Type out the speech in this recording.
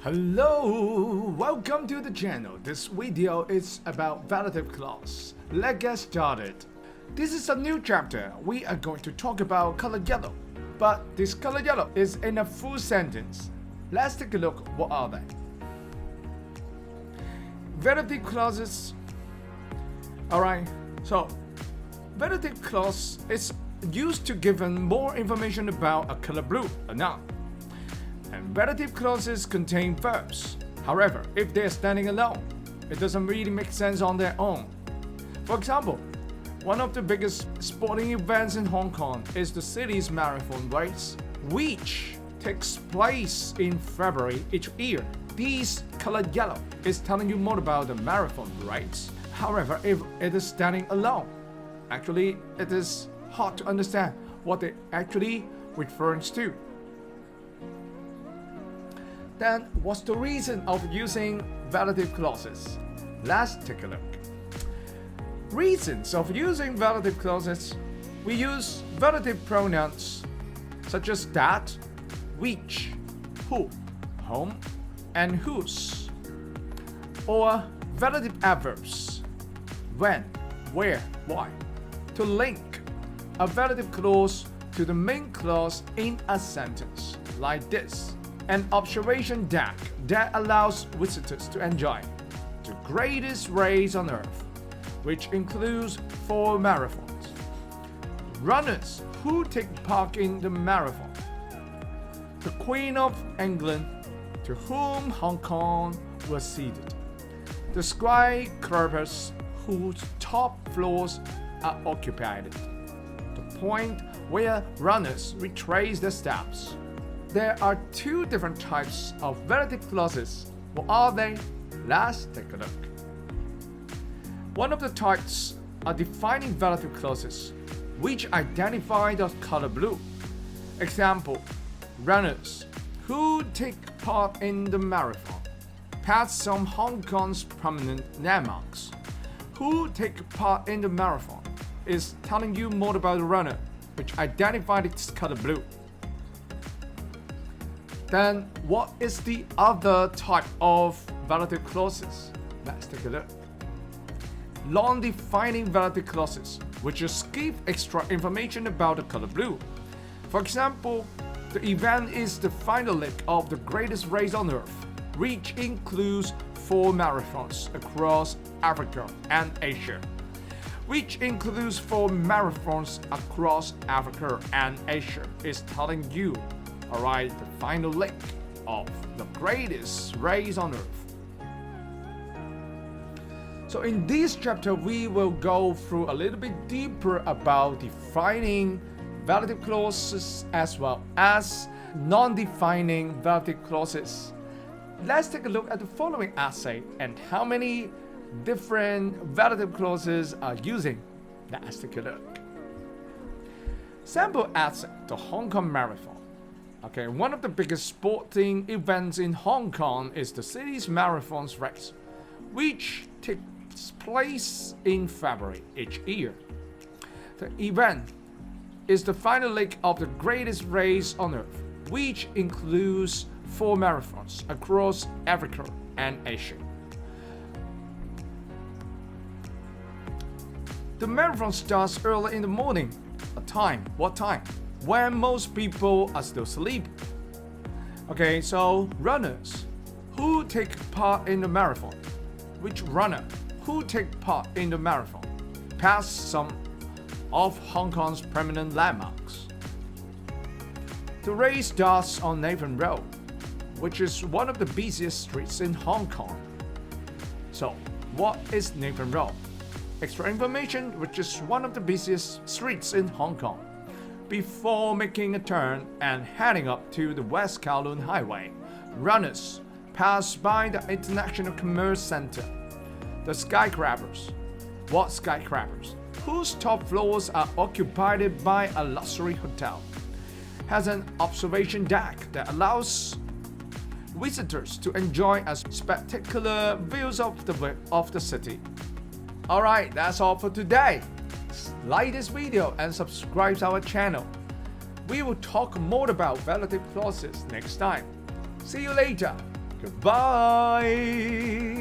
Hello, welcome to the channel. This video is about relative clause. Let's get started. This is a new chapter. We are going to talk about color yellow, but this color yellow is in a full sentence. Let's take a look. What are they? Relative clauses. Alright, so relative clause is used to give more information about a color blue, a noun. And relative clauses contain verbs. However, if they're standing alone, it doesn't really make sense on their own. For example, one of the biggest sporting events in Hong Kong is the city's marathon race, which takes place in February each year. This color yellow is telling you more about the marathon race. However, if it is standing alone, actually it is hard to understand what it actually refers to. Then, what's the reason of using relative clauses? Let's take a look. Reasons of using relative clauses: we use relative pronouns such as that, which, who, whom, and whose, or relative adverbs when, where, why, to link a relative clause to the main clause in a sentence, like this. An observation deck that allows visitors to enjoy the greatest race on earth, which includes 4 marathons. Runners who take part in the marathon. The Queen of England, to whom Hong Kong was ceded. The skyscrapers whose top floors are occupied. The point where runners retrace their steps. There are 2 different types of relative clauses. What are they? Let's take a look. One of the types are defining relative clauses, which identify the color blue. Example: runners who take part in the marathon pass some Hong Kong's prominent landmarks. Who take part in the marathon is telling you more about the runner, which identified its color blue. Then, what is the other type of relative clauses? Let's take a look. Non-defining relative clauses, which just give extra information about the color blue. For example, the event is the final leg of the greatest race on earth, which includes 4 marathons across Africa and Asia. Which includes 4 marathons across Africa and Asia is telling you, alright, the final leg of the greatest race on earth. So in this chapter, we will go through a little bit deeper about defining relative clauses as well as non-defining relative clauses. Let's take a look at the following essay and how many different relative clauses are using. Let's take a look. Sample essay: the Hong Kong Marathon. Okay, one of the biggest sporting events in Hong Kong is the city's marathon race, which takes place in February each year. The event is the final leg of the greatest race on earth, which includes 4 marathons across Africa and Asia. The marathon starts early in the morning. What time? When most people are still sleeping. Okay, so runners who take part in the marathon. Which runner who take part in the marathon pass some of Hong Kong's prominent landmarks. The race starts on Nathan Road, which is one of the busiest streets in Hong Kong. So, what is Nathan Road? Extra information, which is one of the busiest streets in Hong Kong. Before making a turn and heading up to the West Kowloon Highway, runners pass by the International Commerce Center. The skyscrapers. What skyscrapers? Whose top floors are occupied by a luxury hotel. Has an observation deck that allows visitors to enjoy a spectacular views of the city. Alright, that's all for today. Like this video and subscribe to our channel. We will talk more about relative clauses next time. See you later. Goodbye.